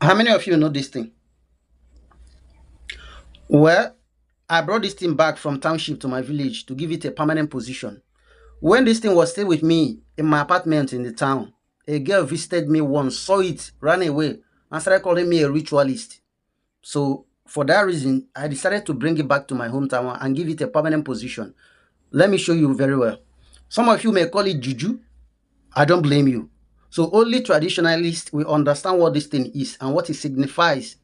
How many of you know this thing? Well, I brought this thing back from township to my village to give it a permanent position. When this thing was still with me in my apartment in the town, a girl visited me once, saw it, ran away, and started calling me a ritualist. So, for that reason, I decided to bring it back to my hometown and give it a permanent position. Let me show you very well. Some of you may call it juju. I don't blame you. So, only traditionalists will understand what this thing is and what it signifies.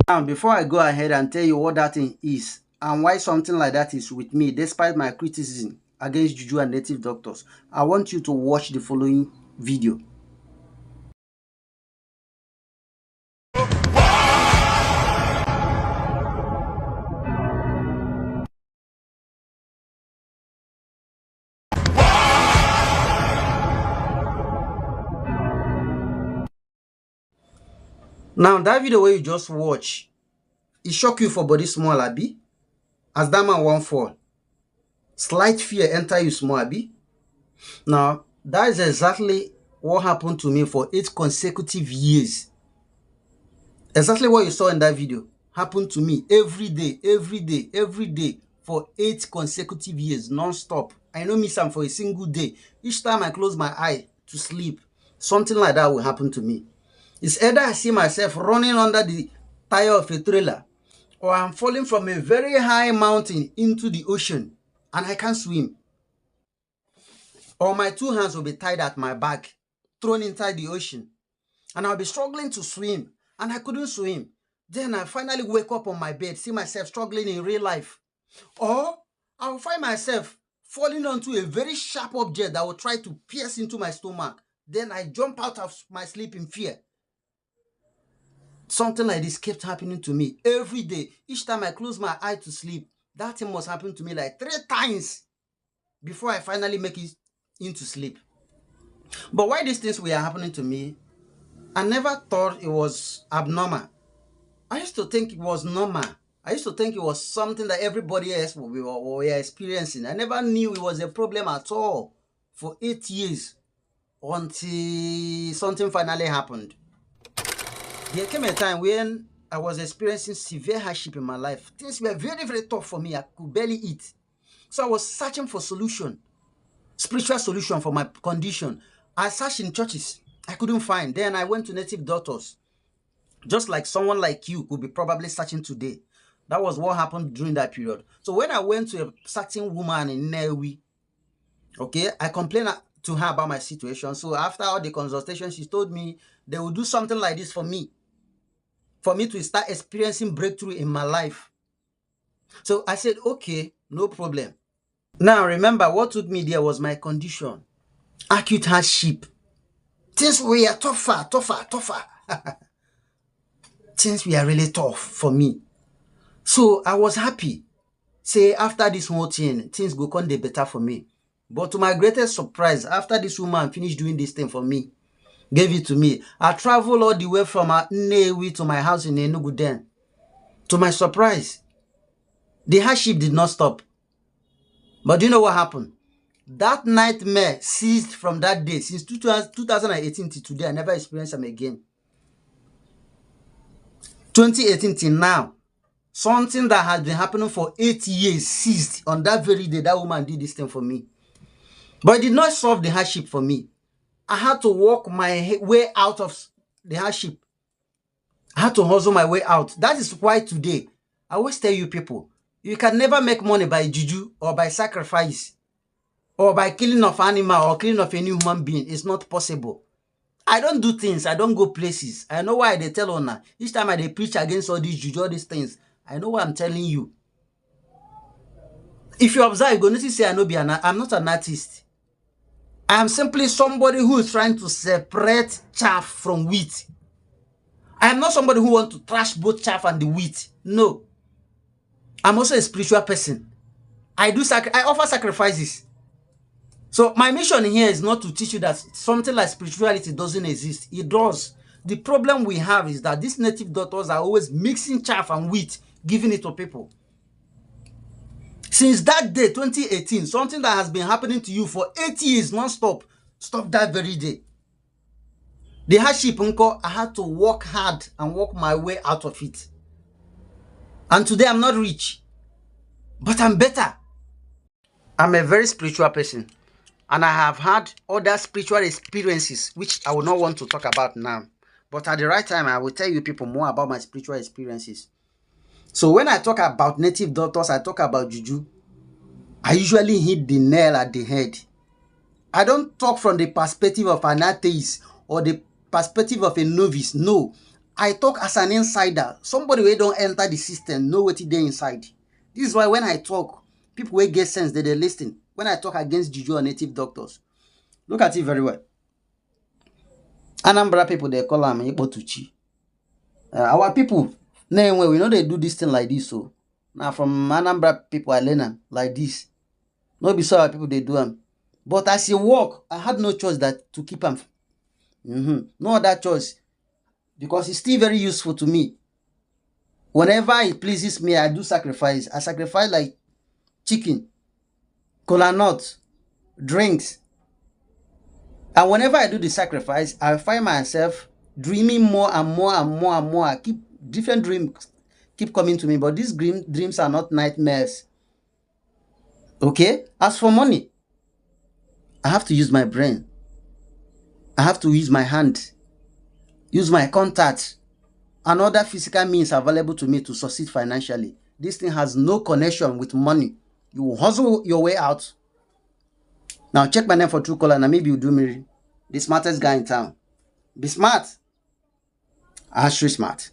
Now, before I go ahead and tell you what that thing is and why something like that is with me, despite my criticism against juju and native doctors, I want you to watch the following video. Now, that video where you just watch, it shock you for body small, abi? As that man won't fall. Slight fear enter you small, abi? Now, that is exactly what happened to me for 8 consecutive years. Exactly what you saw in that video happened to me every day for 8 consecutive years, non-stop. I no miss am for a single day. Each time I close my eye to sleep, something like that will happen to me. It's either I see myself running under the tire of a trailer, or I'm falling from a very high mountain into the ocean and I can't swim. Or my 2 hands will be tied at my back, thrown inside the ocean, and I'll be struggling to swim, and I couldn't swim. Then I finally wake up on my bed, see myself struggling in real life. Or I'll find myself falling onto a very sharp object that will try to pierce into my stomach. Then I jump out of my sleep in fear. Something like this kept happening to me every day. Each time I close my eye to sleep, that thing must happen to me like 3 times before I finally make it into sleep. But why these things were happening to me, I never thought it was abnormal. I used to think it was normal. I used to think it was something that everybody else were experiencing. I never knew it was a problem at all for 8 years until something finally happened. There came a time when I was experiencing severe hardship in my life. Things were very tough for me. I could barely eat. So I was searching for solution, spiritual solution for my condition. I searched in churches. I couldn't find. Then I went to native doctors. Just like someone like you could be probably searching today. That was what happened during that period. So when I went to a certain woman in Newi, okay, I complained to her about my situation. So after all the consultation, she told me they would do something like this for me to start experiencing breakthrough in my life. So I said, okay, no problem. Now remember, what took me there was my condition. Acute hardship. Things were tougher. Things were really tough for me. So I was happy. Say after this whole thing, things go come dey better for me. But to my greatest surprise, after this woman finished doing this thing for me, gave it to me, I traveled all the way from Nnewi to my house in Enugu then. To my surprise, the hardship did not stop. But do you know what happened? That nightmare ceased from that day. Since 2018 till today, I never experienced them again. 2018 till now, something that had been happening for 8 years ceased on that very day that woman did this thing for me. But it did not solve the hardship for me. I had to walk my way out of the hardship. I had to hustle my way out. That is why today, I always tell you people, you can never make money by juju or by sacrifice or by killing of animal or killing of any human being. It's not possible. I don't do things. I don't go places. I know why they tell on. Each time I preach against all these juju, all these things, I know what I'm telling you. If you observe, you're going to say I'm not an artist. I am simply somebody who is trying to separate chaff from wheat. I am not somebody who wants to trash both chaff and the wheat. No. I'm also a spiritual person. I offer sacrifices. So my mission here is not to teach you that something like spirituality doesn't exist. It does. The problem we have is that these native doctors are always mixing chaff and wheat, giving it to people. Since that day, 2018, something that has been happening to you for 8 years non-stop, stop that very day. The hardship, uncle, I had to work hard and work my way out of it. And today I'm not rich, but I'm better. I'm a very spiritual person, and I have had other spiritual experiences, which I will not want to talk about now. But at the right time, I will tell you people more about my spiritual experiences. So when I talk about native doctors, I talk about juju, I usually hit the nail at the head. I don't talk from the perspective of an atheist or the perspective of a novice. No. I talk as an insider. Somebody who don't enter the system, know what they inside. This is why when I talk, people will get sense that they listen. When I talk against juju or native doctors, look at it very well. Anambra people, they call them Ibotuchi. Our people, anyway, we know they do this thing like this. So now from Anambra people, I learn them like this. No be so our people they do them. But as you walk, I had no choice that to keep them. No other choice. Because it's still very useful to me. Whenever it pleases me, I do sacrifice. I sacrifice like chicken, cola nuts, drinks. And whenever I do the sacrifice, I find myself dreaming more and more and more and more. I keep different dreams keep coming to me, but these dreams are not nightmares. Okay? As for money, I have to use my brain. I have to use my hand, use my contacts, and other physical means available to me to succeed financially. This thing has no connection with money. You will hustle your way out. Now check my name for Truecaller, and maybe you do me the smartest guy in town. Be smart. I street smart.